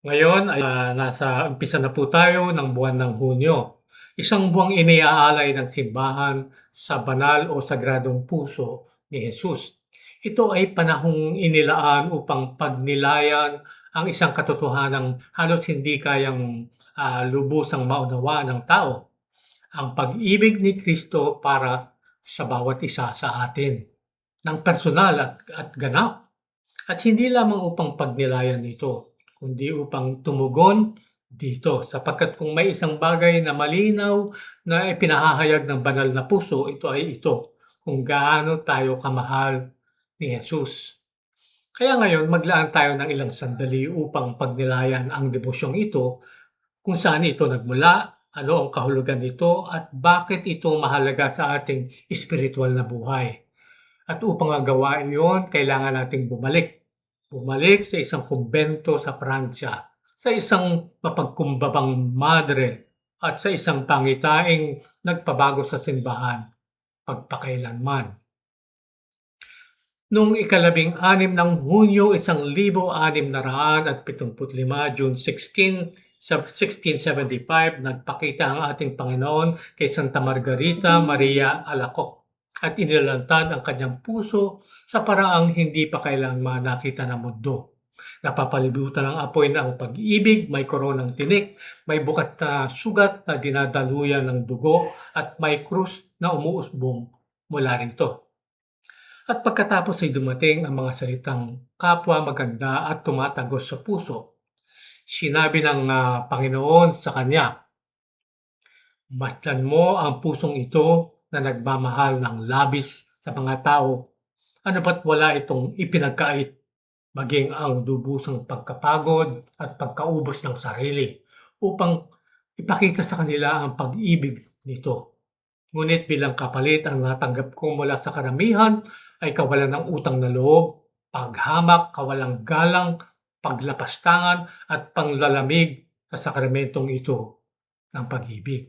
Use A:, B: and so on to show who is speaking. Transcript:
A: Ngayon ay nasa umpisa na po tayo ng buwan ng Hunyo, isang buwang iniaalay ng simbahan sa banal o sagradong puso ni Jesus. Ito ay panahong inilaan upang pagnilayan ang isang katotohanang halos hindi kayang lubusang maunawaan ng tao, ang pag-ibig ni Kristo para sa bawat isa sa atin ng personal at ganap. At hindi lamang upang pagnilayan ito, kundi upang tumugon dito. Sapagkat kung may isang bagay na malinaw na ipinahahayag ng banal na puso, ito ay ito, kung gaano tayo kamahal ni Jesus. Kaya ngayon, maglaan tayo ng ilang sandali upang pagnilayan ang debosyong ito, kung saan ito nagmula, ano ang kahulugan nito, at bakit ito mahalaga sa ating espiritual na buhay. At upang magawa iyon, kailangan nating bumalik. Bumalik sa isang kumbento sa Pransya, sa isang mapagkumbabang madre, at sa isang pangitaing nagpabago sa simbahan pagpakailanman. Noong ikalabing-anim ng Hunyo, 1675, June 16, sa 1675, nagpakita ang ating Panginoon kay Santa Margarita Maria Alacoc at inilantad ang kanyang puso sa paraang hindi pa kailanman nakita ng mundo. Napapalibutan ng apoy na ang pag-ibig, may koronang tinik, may bukas na sugat na dinadaluyan ng dugo at may krus na umuusbong mula rito. At pagkatapos ay dumating ang mga salitang kapwa maganda at tumatagos sa puso. Sinabi ng Panginoon sa kanya, "Masdan mo ang pusong ito na nagmamahal ng labis sa mga tao, ano ba't wala itong ipinagkait, maging ang lubusang pagkapagod at pagkaubos ng sarili upang ipakita sa kanila ang pag-ibig nito. Ngunit bilang kapalit ang natanggap ko mula sa karamihan ay kawalan ng utang na loob, paghamak, kawalang galang, paglapastangan at panglalamig sa sakramentong ito ng pag-ibig."